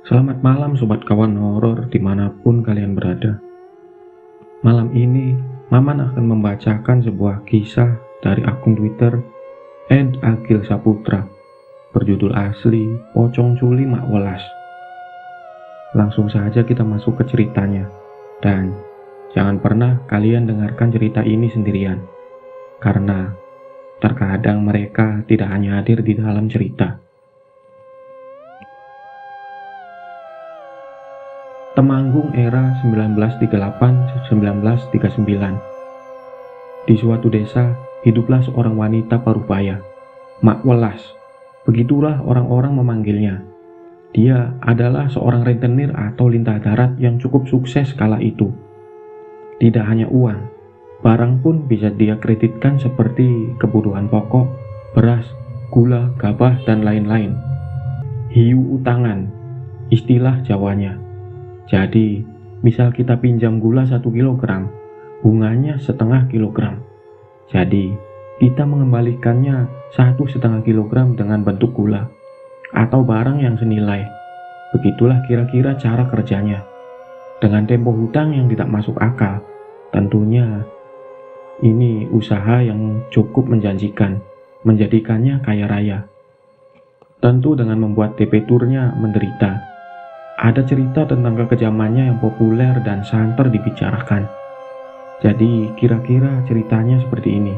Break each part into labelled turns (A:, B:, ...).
A: Selamat malam sobat kawan horor dimanapun kalian berada. Malam ini, Maman akan membacakan sebuah kisah dari akun Twitter @agilsaputra berjudul asli Pocong Culi Mak Welas. Langsung saja kita masuk ke ceritanya. Dan jangan pernah kalian dengarkan cerita ini sendirian, karena terkadang mereka tidak hanya hadir di dalam cerita. Temanggung era 1938-1939. Di suatu desa, hiduplah seorang wanita parubaya, Mak Welas. Begitulah orang-orang memanggilnya. Dia adalah seorang rentenir atau lintah darat yang cukup sukses kala itu. Tidak hanya uang, barang pun bisa dia kreditkan seperti kebutuhan pokok, beras, gula, gabah, dan lain-lain. Hiu utangan, istilah Jawanya. Jadi, misal kita pinjam gula 1 kilogram, bunganya setengah kilogram. Jadi, kita mengembalikannya 1,5 kilogram dengan bentuk gula atau barang yang senilai. Begitulah kira-kira cara kerjanya. Dengan tempo hutang yang tidak masuk akal, tentunya ini usaha yang cukup menjanjikan, menjadikannya kaya raya. Tentu dengan membuat debiturnya menderita. Ada cerita tentang kekejamannya yang populer dan santer dibicarakan. Jadi kira-kira ceritanya seperti ini.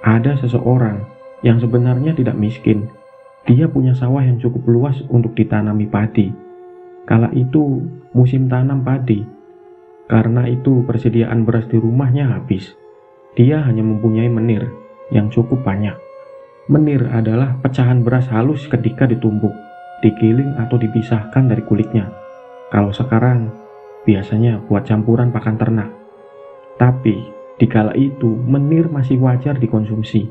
A: Ada seseorang yang sebenarnya tidak miskin. Dia punya sawah yang cukup luas untuk ditanami padi. Kala itu musim tanam padi. Karena itu persediaan beras di rumahnya habis. Dia hanya mempunyai menir yang cukup banyak. Menir adalah pecahan beras halus ketika ditumbuk, digiling atau dipisahkan dari kulitnya. Kalau sekarang biasanya buat campuran pakan ternak. Tapi di kala itu menir masih wajar dikonsumsi.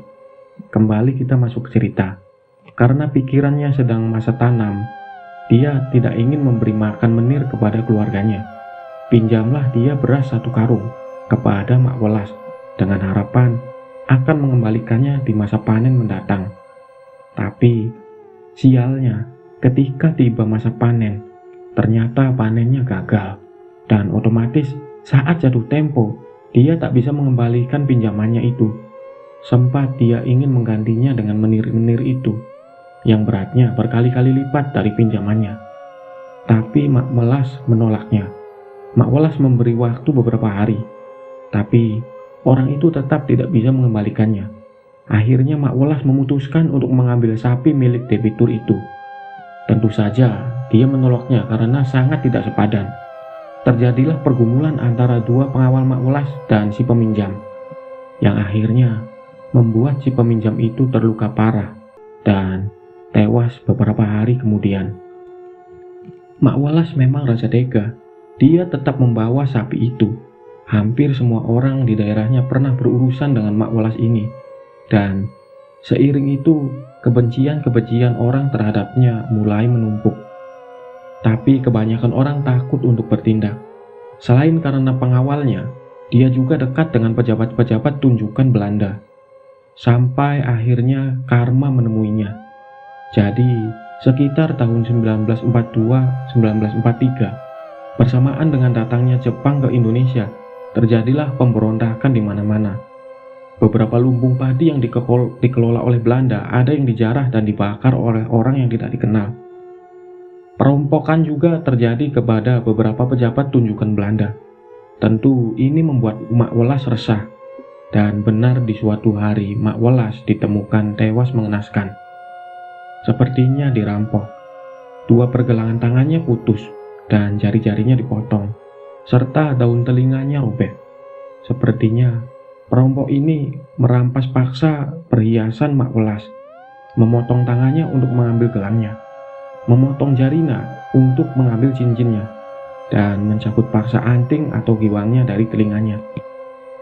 A: Kembali kita masuk ke cerita. Karena pikirannya sedang masa tanam, dia tidak ingin memberi makan menir kepada keluarganya. Pinjamlah dia beras 1 karung kepada Mak Welas dengan harapan akan mengembalikannya di masa panen mendatang. Tapi sialnya, ketika tiba masa panen, ternyata panennya gagal, dan otomatis saat jatuh tempo, dia tak bisa mengembalikan pinjamannya itu. Sempat dia ingin menggantinya dengan menir-menir itu, yang beratnya berkali-kali lipat dari pinjamannya. Tapi Mak Welas menolaknya. Mak Welas memberi waktu beberapa hari, tapi orang itu tetap tidak bisa mengembalikannya. Akhirnya Mak Welas memutuskan untuk mengambil sapi milik debitur itu. Tentu saja dia menolaknya karena sangat tidak sepadan. Terjadilah pergumulan antara dua pengawal Mak Welas dan si peminjam, yang akhirnya membuat si peminjam itu terluka parah dan tewas beberapa hari kemudian. Mak Welas memang raja tega. Dia tetap membawa sapi itu. Hampir semua orang di daerahnya pernah berurusan dengan Mak Welas ini, dan seiring itu kebencian-kebencian orang terhadapnya mulai menumpuk. Tapi kebanyakan orang takut untuk bertindak. Selain karena pengawalnya, dia juga dekat dengan pejabat-pejabat tunjukan Belanda. Sampai akhirnya karma menemuinya. Jadi, sekitar tahun 1942-1943, bersamaan dengan datangnya Jepang ke Indonesia, terjadilah pemberontakan di mana-mana. Beberapa lumbung padi yang dikelola oleh Belanda ada yang dijarah dan dibakar oleh orang yang tidak dikenal. Perampokan juga terjadi kepada beberapa pejabat tunjukan Belanda. Tentu ini membuat Mak Welas resah. Dan benar di suatu hari Mak Welas ditemukan tewas mengenaskan. Sepertinya dirampok. 2 pergelangan tangannya putus dan jari-jarinya dipotong, serta daun telinganya robek. Sepertinya perampok ini merampas paksa perhiasan Mak Welas, memotong tangannya untuk mengambil gelangnya, memotong jarinya untuk mengambil cincinnya, dan mencabut paksa anting atau giwangnya dari telinganya.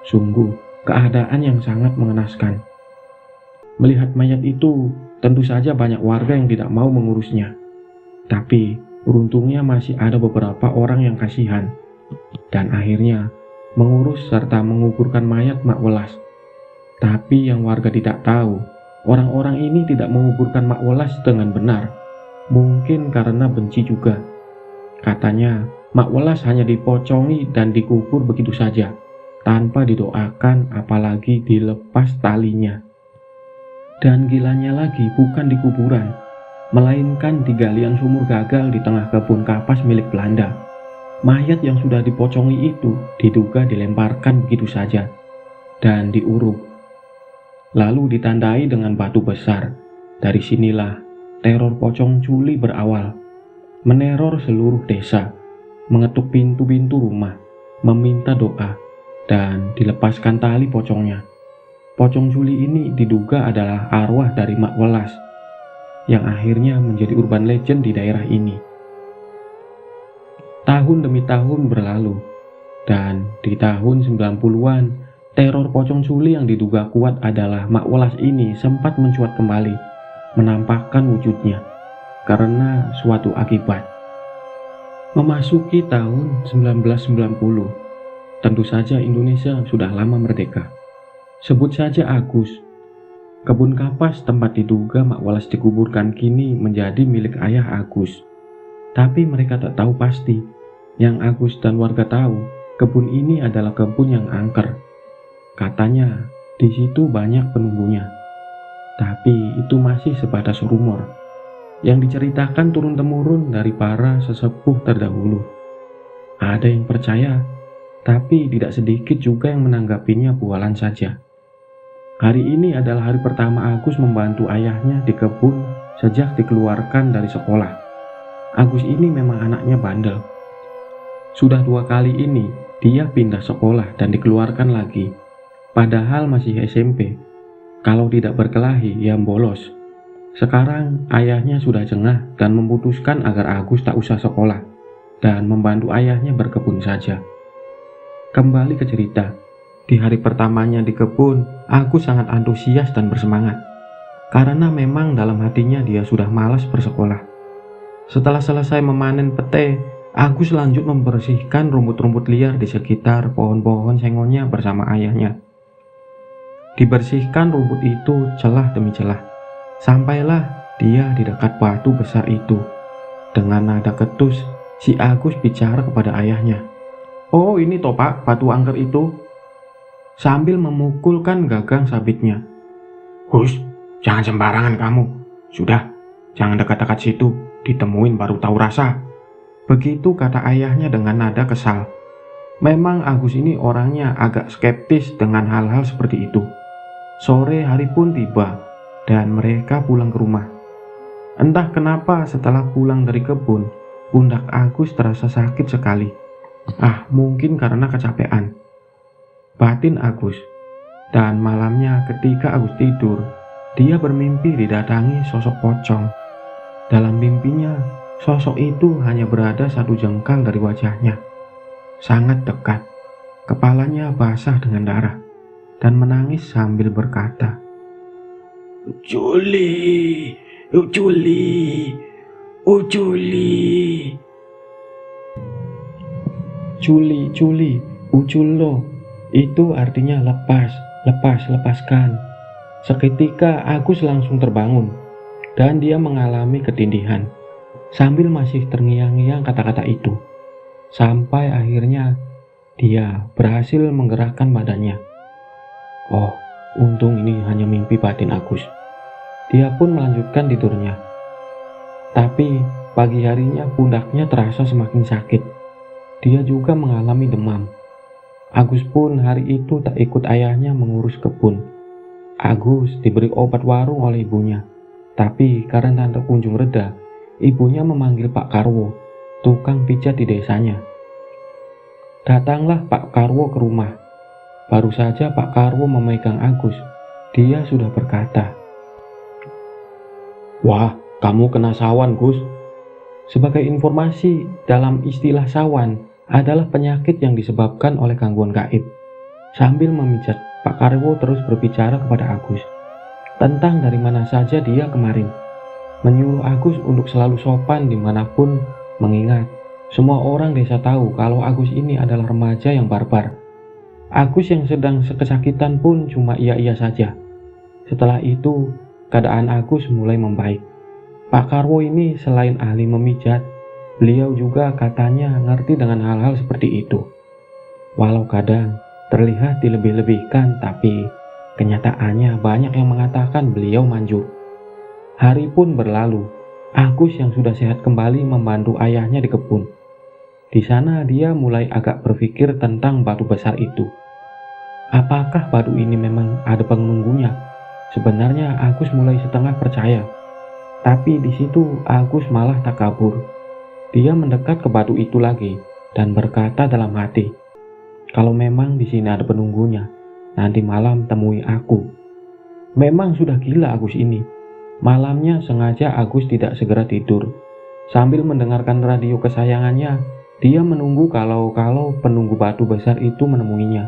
A: Sungguh keadaan yang sangat mengenaskan. Melihat mayat itu, tentu saja banyak warga yang tidak mau mengurusnya. Tapi beruntungnya masih ada beberapa orang yang kasihan, dan akhirnya mengurus serta menguburkan mayat Mak Welas. Tapi yang warga tidak tahu, orang-orang ini tidak menguburkan Mak Welas dengan benar. Mungkin karena benci juga, Katanya, Mak Welas hanya dipocongi dan dikubur begitu saja, tanpa didoakan apalagi dilepas talinya. Dan gilanya lagi bukan di kuburan, melainkan di galian sumur gagal di tengah kebun kapas milik Belanda. Mayat yang sudah dipocongi itu diduga dilemparkan begitu saja dan diuruk, lalu ditandai dengan batu besar. Dari sinilah teror pocong culi berawal, meneror seluruh desa, mengetuk pintu-pintu rumah, meminta doa, dan dilepaskan tali pocongnya. Pocong culi ini diduga adalah arwah dari Mak Welas, yang akhirnya menjadi urban legend di daerah ini. Tahun demi tahun berlalu, dan di tahun 90-an, teror pocong culi yang diduga kuat adalah Mak Welas ini sempat mencuat kembali, menampakkan wujudnya, karena suatu akibat. Memasuki tahun 1990, tentu saja Indonesia sudah lama merdeka. Sebut saja Agus. Kebun kapas tempat diduga Mak Welas dikuburkan kini menjadi milik ayah Agus. Tapi mereka tak tahu pasti. Yang Agus dan warga tahu, kebun ini adalah kebun yang angker. Katanya, di situ banyak penunggunya. Tapi itu masih sebatas rumor yang diceritakan turun-temurun dari para sesepuh terdahulu. Ada yang percaya, tapi tidak sedikit juga yang menanggapinya bualan saja. Hari ini adalah hari pertama Agus membantu ayahnya di kebun sejak dikeluarkan dari sekolah. Agus ini memang anaknya bandel. Sudah 2 kali ini dia pindah sekolah dan dikeluarkan lagi, padahal masih SMP. Kalau tidak berkelahi, ia bolos. Sekarang ayahnya sudah jengah dan memutuskan agar Agus tak usah sekolah dan membantu ayahnya berkebun saja. Kembali ke cerita. Di hari pertamanya di kebun, Agus sangat antusias dan bersemangat. Karena memang dalam hatinya dia sudah malas bersekolah. Setelah selesai memanen pete, Agus lanjut membersihkan rumput-rumput liar di sekitar pohon-pohon sengonya bersama ayahnya. Dibersihkan rumput itu celah demi celah. Sampailah dia di dekat batu besar itu. Dengan nada ketus, si Agus bicara kepada ayahnya. "Oh, ini toh Pak, batu angker itu." Sambil memukulkan gagang sabitnya. "Hus, jangan sembarangan kamu. Sudah, jangan dekat-dekat situ. Ditemuin baru tahu rasa." Begitu kata ayahnya dengan nada kesal. Memang Agus ini orangnya agak skeptis dengan hal-hal seperti itu. Sore hari pun tiba, dan mereka pulang ke rumah. Entah kenapa setelah pulang dari kebun, pundak Agus terasa sakit sekali. Mungkin karena kecapean. Batin Agus. Dan malamnya ketika Agus tidur, dia bermimpi didatangi sosok pocong. Dalam mimpinya, sosok itu hanya berada 1 jengkal dari wajahnya. Sangat dekat. Kepalanya basah dengan darah dan menangis sambil berkata, "Uculi, Uculi, Uculi." Culi, culi, uculo. Itu artinya lepas, lepaskan. Seketika Agus langsung terbangun dan dia mengalami ketindihan sambil masih terngiang-ngiang kata-kata itu. Sampai akhirnya dia berhasil menggerakkan badannya. Oh, untung ini hanya mimpi batin Agus. Dia pun melanjutkan tidurnya. Tapi pagi harinya pundaknya terasa semakin sakit. Dia juga mengalami demam. Agus pun hari itu tak ikut ayahnya mengurus kebun. Agus diberi obat warung oleh ibunya. Tapi karena tak kunjung reda, ibunya memanggil Pak Karwo, tukang pijat di desanya. Datanglah Pak Karwo ke rumah. Baru saja Pak Karwo memegang Agus, dia sudah berkata, "Wah, kamu kena sawan, Gus." Sebagai informasi, dalam istilah sawan adalah penyakit yang disebabkan oleh gangguan gaib. Sambil memijat, Pak Karwo terus berbicara kepada Agus tentang dari mana saja dia kemarin. Menyuruh Agus untuk selalu sopan dimanapun, mengingat semua orang desa tahu kalau Agus ini adalah remaja yang barbar. Agus yang sedang kesakitan pun cuma iya-iya saja. Setelah itu, keadaan Agus mulai membaik. Pak Karwo ini selain ahli memijat, Beliau juga katanya ngerti dengan hal-hal seperti itu. Walau kadang terlihat dilebih-lebihkan, tapi kenyataannya banyak yang mengatakan beliau manjur. Hari pun berlalu. Agus yang sudah sehat kembali membantu ayahnya di kebun. Di sana dia mulai agak berpikir tentang batu besar itu. Apakah batu ini memang ada penunggunya? Sebenarnya Agus mulai setengah percaya. Tapi di situ Agus malah tak kabur. Dia mendekat ke batu itu lagi dan berkata dalam hati, "Kalau memang di sini ada penunggunya, nanti malam temui aku." Memang sudah gila Agus ini. Malamnya sengaja Agus tidak segera tidur. Sambil mendengarkan radio kesayangannya, dia menunggu kalau penunggu batu besar itu menemuinya.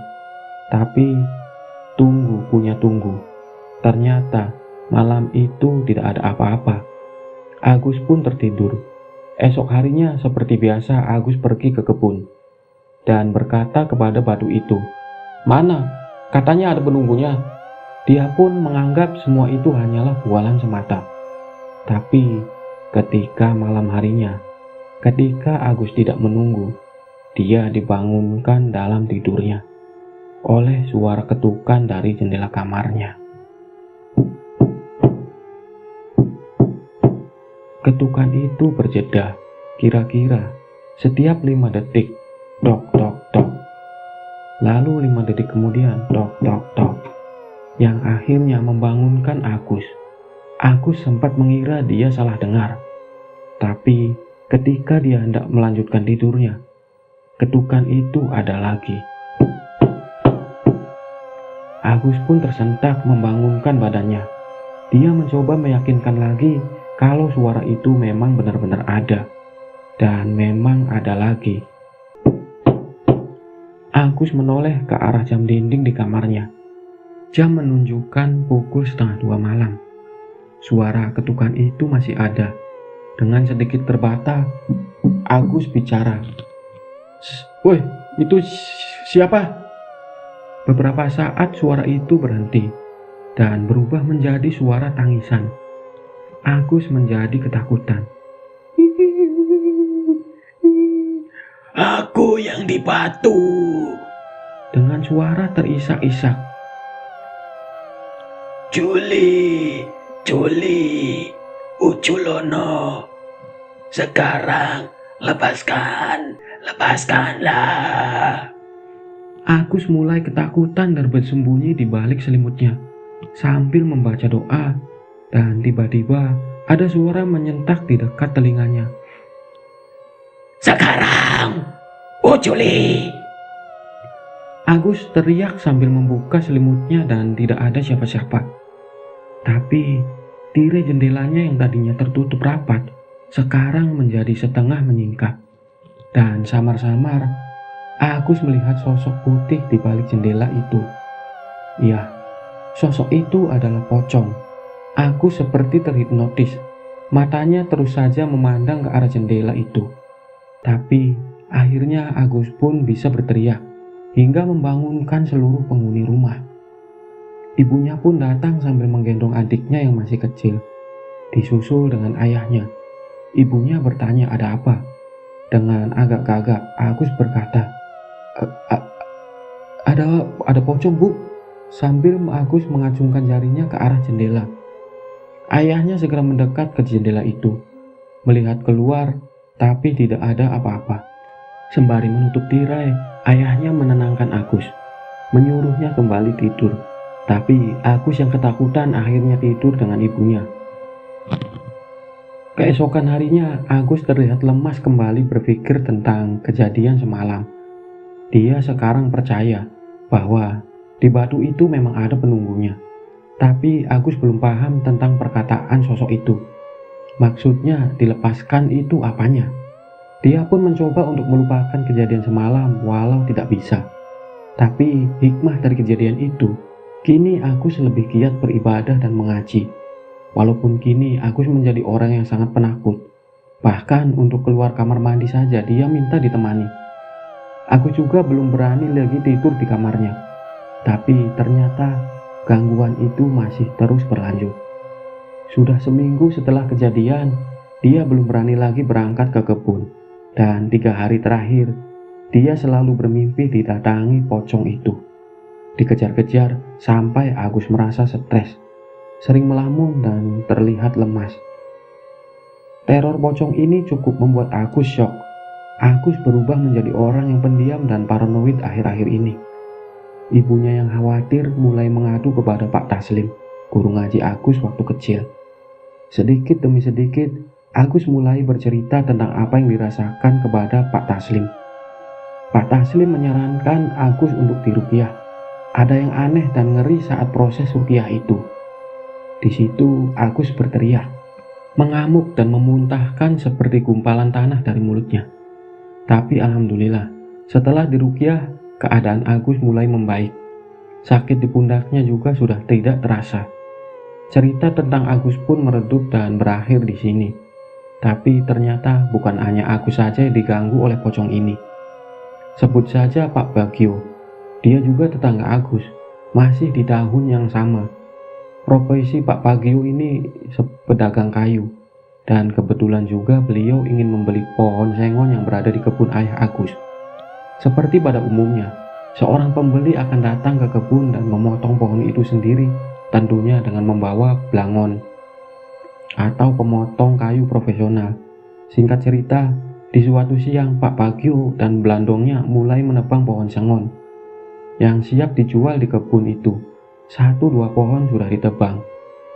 A: Tapi tunggu punya tunggu. Ternyata malam itu tidak ada apa-apa. Agus pun tertidur. Esok harinya seperti biasa Agus pergi ke kebun dan berkata kepada batu itu, "Mana? Katanya ada penunggunya." Dia pun menganggap semua itu hanyalah bualan semata. Tapi ketika malam harinya, ketika Agus tidak menunggu, dia dibangunkan dalam tidurnya oleh suara ketukan dari jendela kamarnya. Ketukan itu berjeda, kira-kira setiap 5 detik, tok tok tok. Lalu 5 detik kemudian, tok tok tok. Yang akhirnya membangunkan Agus. Agus sempat mengira dia salah dengar. Tapi ketika dia hendak melanjutkan tidurnya, ketukan itu ada lagi. Agus pun tersentak membangunkan badannya. Dia mencoba meyakinkan lagi kalau suara itu memang benar-benar ada. Dan memang ada lagi. Agus menoleh ke arah jam dinding di kamarnya. Jam menunjukkan pukul 1:30 malam. Suara ketukan itu masih ada. Dengan sedikit terbata, Agus bicara. "Woi, itu siapa?" Beberapa saat suara itu berhenti dan berubah menjadi suara tangisan. Agus menjadi ketakutan.
B: "Aku yang di batu."
A: Dengan suara terisak-isak.
B: Juli, Uculono. Sekarang lepaskanlah."
A: Agus mulai ketakutan dan bersembunyi di balik selimutnya sambil membaca doa, dan tiba-tiba ada suara menyentak di dekat telinganya.
B: "Sekarang, Juli."
A: Agus teriak sambil membuka selimutnya dan tidak ada siapa-siapa. Tapi tirai jendelanya yang tadinya tertutup rapat sekarang menjadi setengah menyingkap. Dan samar-samar Agus melihat sosok putih di balik jendela itu. Ya, sosok itu adalah pocong. Agus seperti terhipnotis. Matanya terus saja memandang ke arah jendela itu. Tapi akhirnya Agus pun bisa berteriak hingga membangunkan seluruh penghuni rumah. Ibunya pun datang sambil menggendong adiknya yang masih kecil, disusul dengan ayahnya. Ibunya bertanya ada apa. Dengan agak gagap, Agus berkata, Ada pocong, Bu," sambil Agus mengacungkan jarinya ke arah jendela. Ayahnya segera mendekat ke jendela itu, melihat keluar, tapi tidak ada apa-apa. Sembari menutup tirai, ayahnya menenangkan Agus, menyuruhnya kembali tidur. Tapi Agus yang ketakutan akhirnya tidur dengan ibunya. Keesokan harinya, Agus terlihat lemas kembali berpikir tentang kejadian semalam. Dia sekarang percaya bahwa di batu itu memang ada penunggunya. Tapi Agus belum paham tentang perkataan sosok itu. Maksudnya dilepaskan itu apanya? Dia pun mencoba untuk melupakan kejadian semalam walau tidak bisa. Tapi hikmah dari kejadian itu, kini Agus lebih giat beribadah dan mengaji. Walaupun kini Agus menjadi orang yang sangat penakut. Bahkan untuk keluar kamar mandi saja dia minta ditemani. Agus juga belum berani lagi tidur di kamarnya. Tapi ternyata gangguan itu masih terus berlanjut. Sudah seminggu setelah kejadian, dia belum berani lagi berangkat ke kebun. Dan 3 hari terakhir, dia selalu bermimpi didatangi pocong itu. Dikejar-kejar sampai Agus merasa stres, sering melamun dan terlihat lemas. Teror pocong ini cukup membuat Agus syok. Agus berubah menjadi orang yang pendiam dan paranoid akhir-akhir ini. Ibunya yang khawatir mulai mengadu kepada Pak Taslim, guru ngaji Agus waktu kecil. Sedikit demi sedikit, Agus mulai bercerita tentang apa yang dirasakan kepada Pak Taslim. Pak Taslim menyarankan Agus untuk diruqyah. Ada yang aneh dan ngeri saat proses ruqyah itu. Di situ Agus berteriak, mengamuk dan memuntahkan seperti gumpalan tanah dari mulutnya. Tapi alhamdulillah, setelah diruqyah, keadaan Agus mulai membaik. Sakit di pundaknya juga sudah tidak terasa. Cerita tentang Agus pun meredup dan berakhir di sini. Tapi ternyata bukan hanya Agus saja yang diganggu oleh pocong ini. Sebut saja Pak Bagio, dia juga tetangga Agus, masih di tahun yang sama. Profesi Pak Bagio ini pedagang kayu, dan kebetulan juga beliau ingin membeli pohon sengon yang berada di kebun ayah Agus. Seperti pada umumnya, seorang pembeli akan datang ke kebun dan memotong pohon itu sendiri, tentunya dengan membawa belangon atau pemotong kayu profesional. Singkat cerita, di suatu siang Pak Bagio dan belandongnya mulai menebang pohon sengon yang siap dijual di kebun itu. 1-2 pohon sudah ditebang,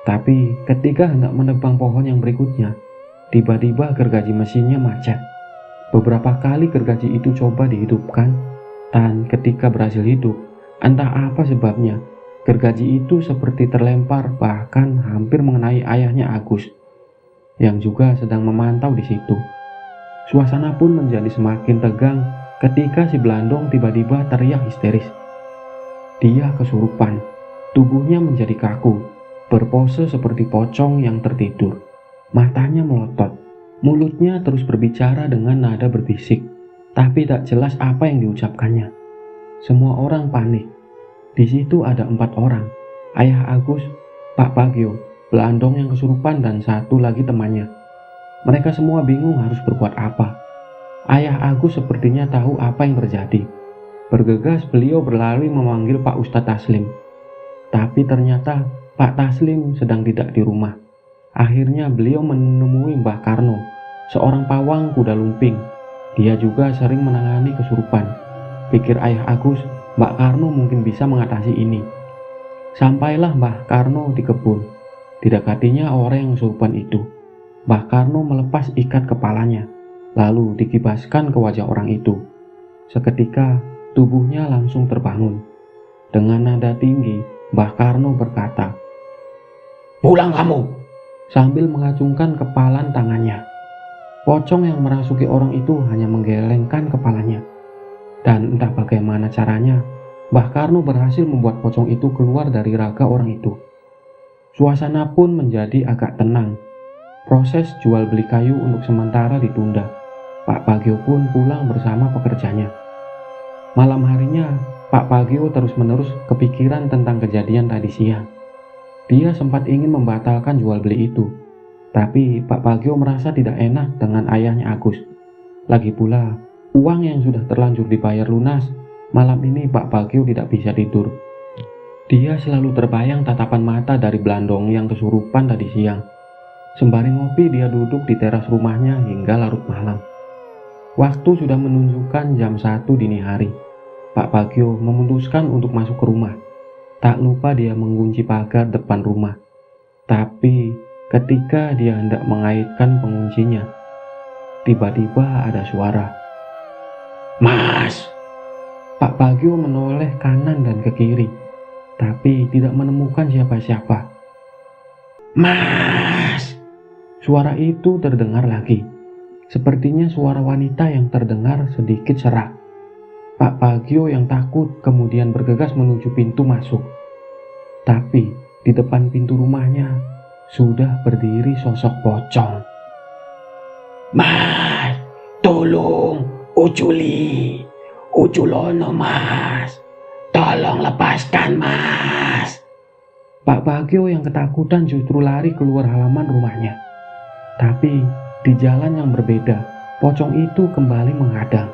A: tapi ketika hendak menebang pohon yang berikutnya, tiba-tiba gergaji mesinnya macet. Beberapa kali gergaji itu coba dihidupkan, dan ketika berhasil hidup, entah apa sebabnya, gergaji itu seperti terlempar, bahkan hampir mengenai ayahnya Agus, yang juga sedang memantau di situ. Suasana pun menjadi semakin tegang ketika si Belandong tiba-tiba teriak histeris. Dia kesurupan, tubuhnya menjadi kaku, berpose seperti pocong yang tertidur. Matanya melotot, mulutnya terus berbicara dengan nada berbisik, tapi tak jelas apa yang diucapkannya. Semua orang panik. Di situ ada 4 orang, ayah Agus, Pak Bagio, Belandong yang kesurupan, dan 1 lagi temannya. Mereka semua bingung harus berbuat apa. Ayah Agus sepertinya tahu apa yang terjadi. Bergegas beliau berlari memanggil Pak Ustadz Taslim. Tapi ternyata Pak Taslim sedang tidak di rumah. Akhirnya beliau menemui Mbah Karno, seorang pawang kuda lumping. Dia juga sering menangani kesurupan. Pikir ayah Agus, Mbak Karno mungkin bisa mengatasi ini. Sampailah Mbah Karno di kebun. Didekatinya orang yang kesurupan itu. Mbah Karno melepas ikat kepalanya, lalu dikibaskan ke wajah orang itu. Seketika tubuhnya langsung terbangun. Dengan nada tinggi, Mbah Karno berkata,
B: Pulang kamu.
A: sambil mengacungkan kepalan tangannya. Pocong yang merasuki orang itu hanya menggelengkan kepalanya. Dan entah bagaimana caranya, Mbah Karno berhasil membuat pocong itu keluar dari raga orang itu. Suasana pun menjadi agak tenang. Proses jual beli kayu untuk sementara ditunda. Pak Bagio pun pulang bersama pekerjanya. Malam harinya, Pak Bagio terus-menerus kepikiran tentang kejadian tadi siang. Dia sempat ingin membatalkan jual beli itu, tapi Pak Bagio merasa tidak enak dengan ayahnya Agus. Lagi pula, uang yang sudah terlanjur dibayar lunas, malam ini Pak Bagio tidak bisa tidur. Dia selalu terbayang tatapan mata dari Belandong yang kesurupan tadi siang. Sembari ngopi, dia duduk di teras rumahnya hingga larut malam. Waktu sudah menunjukkan jam 1 dini hari. Pak Bagio memutuskan untuk masuk ke rumah. Tak lupa dia mengunci pagar depan rumah. Tapi ketika dia hendak mengaitkan penguncinya, tiba-tiba ada suara.
B: Mas.
A: Pak Bagio menoleh kanan dan ke kiri, tapi tidak menemukan siapa-siapa.
B: Mas.
A: Suara itu terdengar lagi. Sepertinya suara wanita yang terdengar sedikit serak. Pak Bagio yang takut kemudian bergegas menuju pintu masuk. Tapi di depan pintu rumahnya sudah berdiri sosok pocong.
B: Mas, tolong, Uculi. Uculono, Mas. Tolong lepaskan, Mas.
A: Pak Bagio yang ketakutan justru lari keluar halaman rumahnya. Tapi Di jalan yang berbeda, pocong itu kembali menghadang.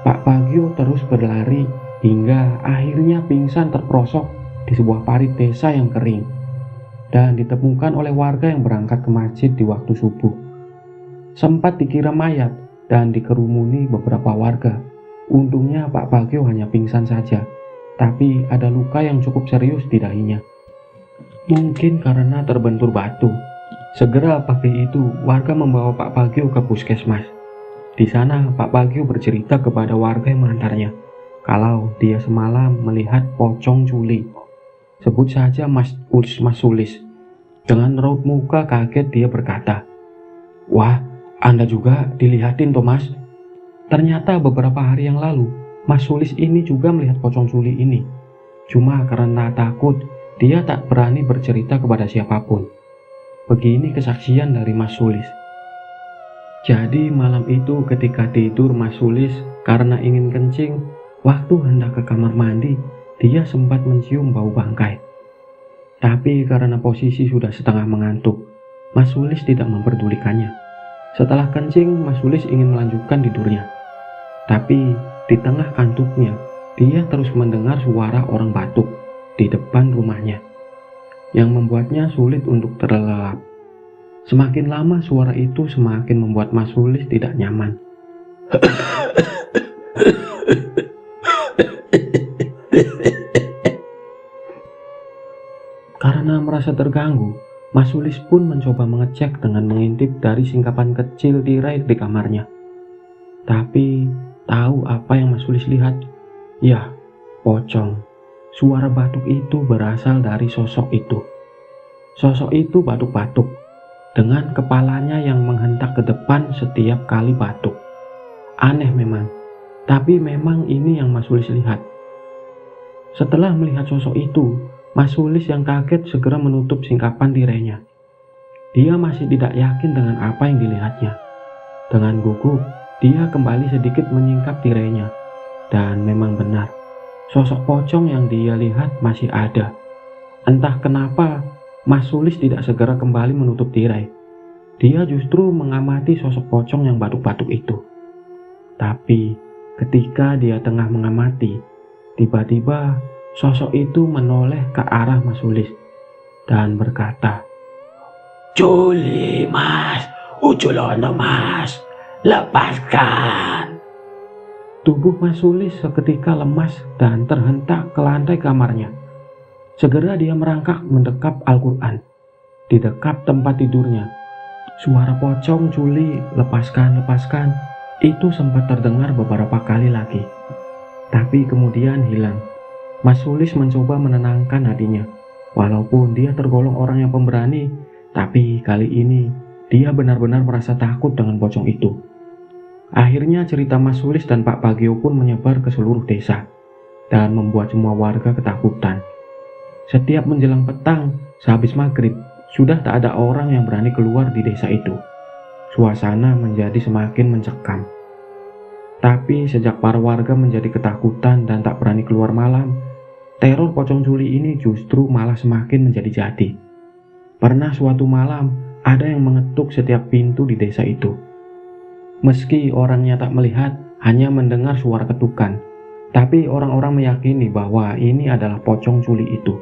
A: Pak Bagio terus berlari hingga akhirnya pingsan terperosok di sebuah parit desa yang kering dan ditemukan oleh warga yang berangkat ke masjid di waktu subuh. Sempat dikira mayat dan dikerumuni beberapa warga. Untungnya Pak Bagio hanya pingsan saja, tapi ada luka yang cukup serius di dahinya. Mungkin karena terbentur batu. Segera pagi itu warga membawa Pak Bagio ke puskesmas. Di sana Pak Bagio bercerita kepada warga yang mengantarnya kalau dia semalam melihat pocong culi. Sebut saja Mas Sulis. Dengan raut muka kaget dia berkata, "Wah, Anda juga dilihatin Thomas?" Ternyata beberapa hari yang lalu Mas Sulis ini juga melihat pocong culi ini. Cuma karena takut, dia tak berani bercerita kepada siapapun. Begini kesaksian dari Mas Sulis. Jadi malam itu ketika tidur Mas Sulis karena ingin kencing, waktu hendak ke kamar mandi, dia sempat mencium bau bangkai. Tapi karena posisi sudah setengah mengantuk, Mas Sulis tidak memperdulikannya. Setelah kencing, Mas Sulis ingin melanjutkan tidurnya. Tapi di tengah kantuknya, dia terus mendengar suara orang batuk di depan rumahnya, yang membuatnya sulit untuk terlelap. Semakin lama suara itu semakin membuat Mas Sulis tidak nyaman. Karena merasa terganggu, Mas Sulis pun mencoba mengecek dengan mengintip dari singkapan kecil tirai di kamarnya. Tapi tahu apa yang Mas Sulis lihat? Ya, pocong. Suara batuk itu berasal dari sosok itu. Sosok itu batuk-batuk, dengan kepalanya yang menghentak ke depan setiap kali batuk. Aneh memang, tapi memang ini yang Mas Sulis lihat. Setelah melihat sosok itu, Mas Sulis yang kaget segera menutup singkapan tirainya. Dia masih tidak yakin dengan apa yang dilihatnya. Dengan gugup, dia kembali sedikit menyingkap tirainya. Dan memang benar, sosok pocong yang dia lihat masih ada. Entah kenapa, Mas Sulis tidak segera kembali menutup tirai. Dia justru mengamati sosok pocong yang batuk-batuk itu. Tapi, ketika dia tengah mengamati, tiba-tiba sosok itu menoleh ke arah Mas Sulis dan berkata,
B: "Culi Mas, Uculono Mas, lepaskan."
A: Tubuh Mas Sulis seketika lemas dan terhentak ke lantai kamarnya. Segera dia merangkak mendekap Al-Quran di dekat tempat tidurnya. Suara pocong "Culi, lepaskan, lepaskan" itu sempat terdengar beberapa kali lagi, tapi kemudian hilang. Mas Sulis mencoba menenangkan hatinya. Walaupun dia tergolong orang yang pemberani, tapi kali ini dia benar-benar merasa takut dengan pocong itu. Akhirnya cerita Mas Sulis dan Pak Bagio pun menyebar ke seluruh desa dan membuat semua warga ketakutan. Setiap menjelang petang, sehabis maghrib, sudah tak ada orang yang berani keluar di desa itu. Suasana menjadi semakin mencekam. Tapi sejak para warga menjadi ketakutan dan tak berani keluar malam, teror pocong culi ini justru malah semakin menjadi-jadi. Pernah suatu malam, ada yang mengetuk setiap pintu di desa itu. Meski orangnya tak melihat, hanya mendengar suara ketukan, tapi orang-orang meyakini bahwa ini adalah pocong culi itu.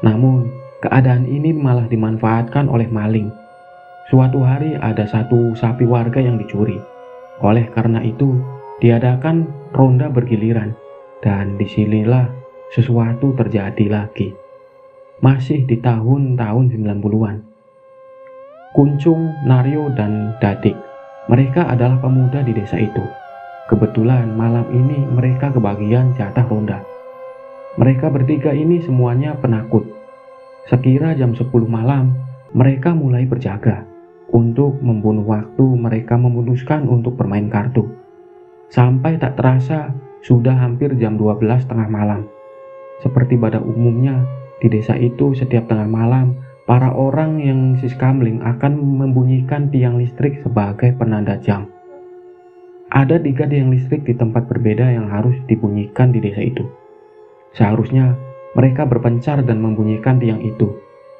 A: Namun, keadaan ini malah dimanfaatkan oleh maling. Suatu hari ada satu sapi warga yang dicuri. Oleh karena itu, diadakan ronda bergiliran, dan disinilah sesuatu terjadi lagi. Masih di tahun-tahun 90-an. Kuncung, Naryo, dan Dadik. Mereka adalah pemuda di desa itu. Kebetulan malam ini mereka kebagian jatah ronda. Mereka bertiga ini semuanya penakut. Sekira jam 10 malam, mereka mulai berjaga. Untuk membunuh waktu, mereka memutuskan untuk bermain kartu. Sampai tak terasa, sudah hampir jam 12 tengah malam. Seperti pada umumnya, di desa itu setiap tengah malam, para orang yang siskamling akan membunyikan tiang listrik sebagai penanda jam. Ada 3 tiang listrik di tempat berbeda yang harus dibunyikan di desa itu. Seharusnya mereka berpencar dan membunyikan tiang itu.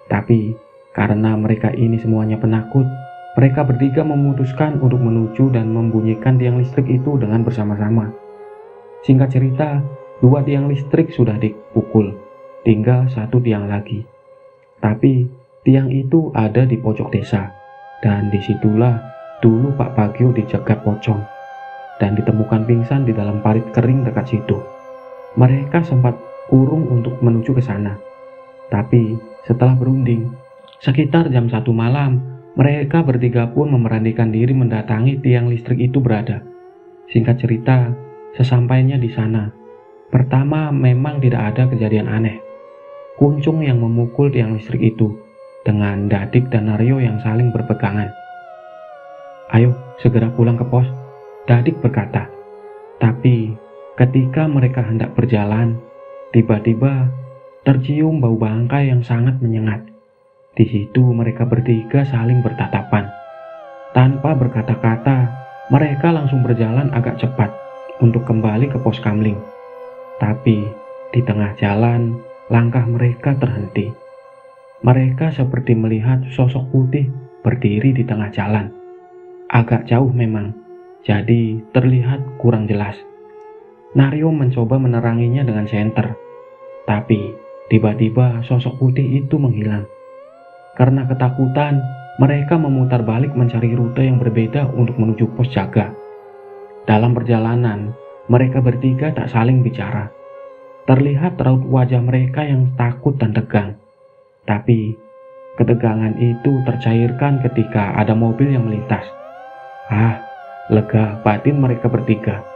A: Tapi karena mereka ini semuanya penakut, Mereka bertiga memutuskan untuk menuju dan membunyikan tiang listrik itu dengan bersama-sama. Singkat cerita, 2 tiang listrik sudah dipukul, tinggal 1 tiang lagi. Tapi tiang itu ada di pojok desa, dan disitulah dulu Pak Bagio dijegat pocong dan ditemukan pingsan di dalam parit kering dekat situ. Mereka sempat urung untuk menuju ke sana, tapi setelah berunding, sekitar jam 1 malam, mereka bertiga pun memberanikan diri mendatangi tiang listrik itu berada. Singkat cerita, sesampainya di sana, pertama memang tidak ada kejadian aneh. Kuncung yang memukul tiang listrik itu, dengan Dadik dan Naryo yang saling berpegangan. "Ayo, segera pulang ke pos," Dadik berkata. Tapi ketika mereka hendak berjalan, tiba-tiba tercium bau bangkai yang sangat menyengat. Di situ mereka bertiga saling bertatapan. Tanpa berkata-kata, mereka langsung berjalan agak cepat untuk kembali ke pos kamling. Tapi di tengah jalan, langkah mereka terhenti. Mereka seperti melihat sosok putih berdiri di tengah jalan. Agak jauh memang, jadi terlihat kurang jelas. Naryo mencoba meneranginya dengan senter, tapi tiba-tiba sosok putih itu menghilang. Karena ketakutan, mereka memutar balik mencari rute yang berbeda untuk menuju pos jaga. Dalam perjalanan, mereka bertiga tak saling bicara. Terlihat raut wajah mereka yang takut dan tegang. Tapi ketegangan itu tercairkan ketika ada mobil yang melintas. Lega batin mereka bertiga.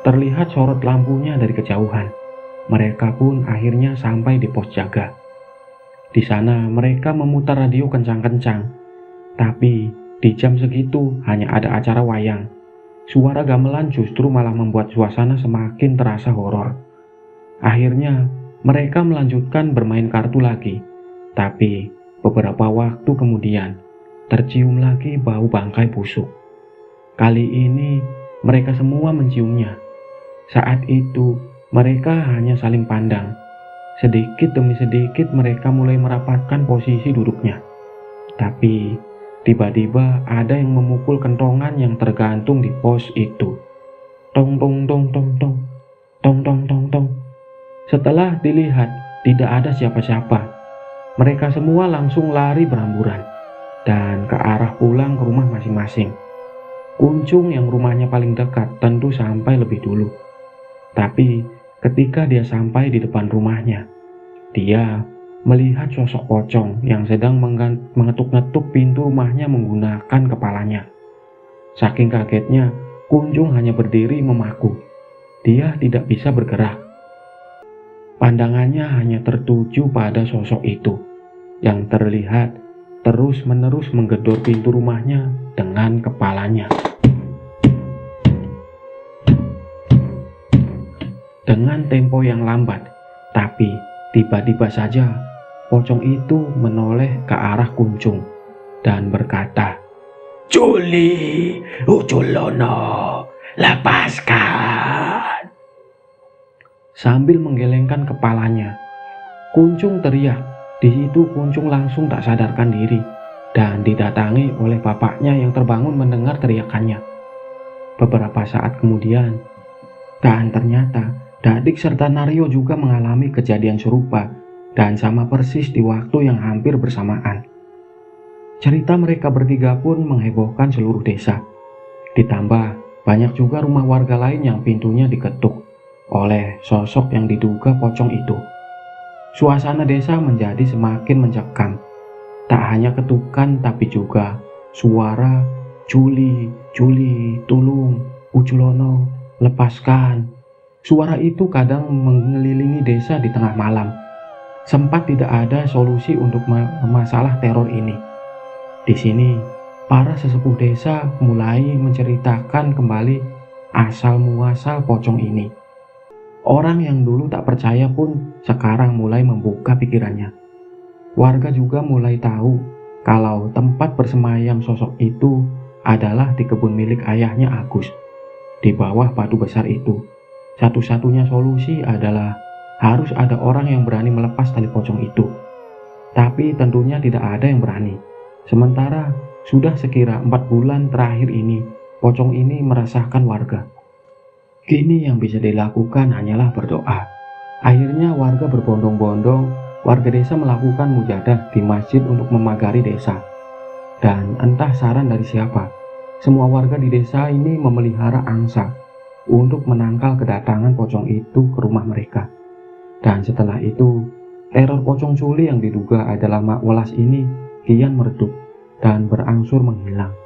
A: Terlihat sorot lampunya dari kejauhan. Mereka pun akhirnya sampai di pos jaga. Di sana mereka memutar radio kencang-kencang. Tapi di jam segitu hanya ada acara wayang. Suara gamelan justru malah membuat suasana semakin terasa horor. Akhirnya mereka melanjutkan bermain kartu lagi. Tapi beberapa waktu kemudian tercium lagi bau bangkai busuk. Kali ini mereka semua menciumnya. Saat itu mereka hanya saling pandang. Sedikit demi sedikit mereka mulai merapatkan posisi duduknya. Tapi tiba-tiba ada yang memukul kentongan yang tergantung di pos itu. Tong tong tong tong tong, tong tong tong tong. Setelah dilihat tidak ada siapa-siapa, mereka semua langsung lari beramburan dan ke arah pulang ke rumah masing-masing. Kuncung yang rumahnya paling dekat tentu sampai lebih dulu. Tapi ketika dia sampai di depan rumahnya, dia melihat sosok pocong yang sedang mengetuk-ngetuk pintu rumahnya menggunakan kepalanya. Saking kagetnya, Kuncung hanya berdiri memaku. Dia tidak bisa bergerak. Pandangannya hanya tertuju pada sosok itu yang terlihat terus-menerus menggedor pintu rumahnya dengan kepalanya. Dengan tempo yang lambat, tapi tiba-tiba saja pocong itu menoleh ke arah Kuncung dan berkata,
B: "Juli, Uculono, lepaskan!"
A: Sambil menggelengkan kepalanya, Kuncung teriak. Di situ Kuncung langsung tak sadarkan diri dan didatangi oleh bapaknya yang terbangun mendengar teriakannya. Beberapa saat kemudian, dan ternyata Dadik serta Naryo juga mengalami kejadian serupa dan sama persis di waktu yang hampir bersamaan. Cerita mereka bertiga pun menghebohkan seluruh desa. Ditambah banyak juga rumah warga lain yang pintunya diketuk oleh sosok yang diduga pocong itu. Suasana desa menjadi semakin mencekam. Tak hanya ketukan tapi juga suara "Juli, Juli, tolong, Uculono, lepaskan." Suara itu kadang mengelilingi desa di tengah malam. Sempat tidak ada solusi untuk masalah teror ini. Di sini, para sesepuh desa mulai menceritakan kembali asal-muasal pocong ini. Orang yang dulu tak percaya pun sekarang mulai membuka pikirannya. Warga juga mulai tahu kalau tempat bersemayam sosok itu adalah di kebun milik ayahnya Agus, di bawah batu besar itu. Satu-satunya solusi adalah harus ada orang yang berani melepas tali pocong itu. Tapi tentunya tidak ada yang berani. Sementara Sudah sekira 4 bulan terakhir ini, pocong ini meresahkan warga. Kini yang bisa dilakukan hanyalah berdoa. Akhirnya warga berbondong-bondong, warga desa melakukan mujadah di masjid untuk memagari desa. Dan entah saran dari siapa, semua warga di desa ini memelihara angsa untuk menangkal kedatangan pocong itu ke rumah mereka. Dan setelah itu, teror pocong Culi yang diduga adalah Mak Welas ini kian meredup dan berangsur menghilang.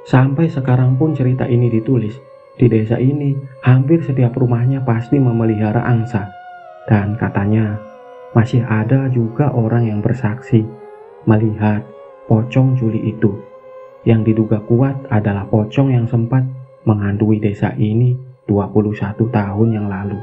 A: Sampai sekarang pun cerita ini ditulis, di desa ini hampir setiap rumahnya pasti memelihara angsa. Dan katanya masih ada juga orang yang bersaksi melihat pocong Culi itu, yang diduga kuat adalah pocong yang sempat menghantui desa ini 21 tahun yang lalu.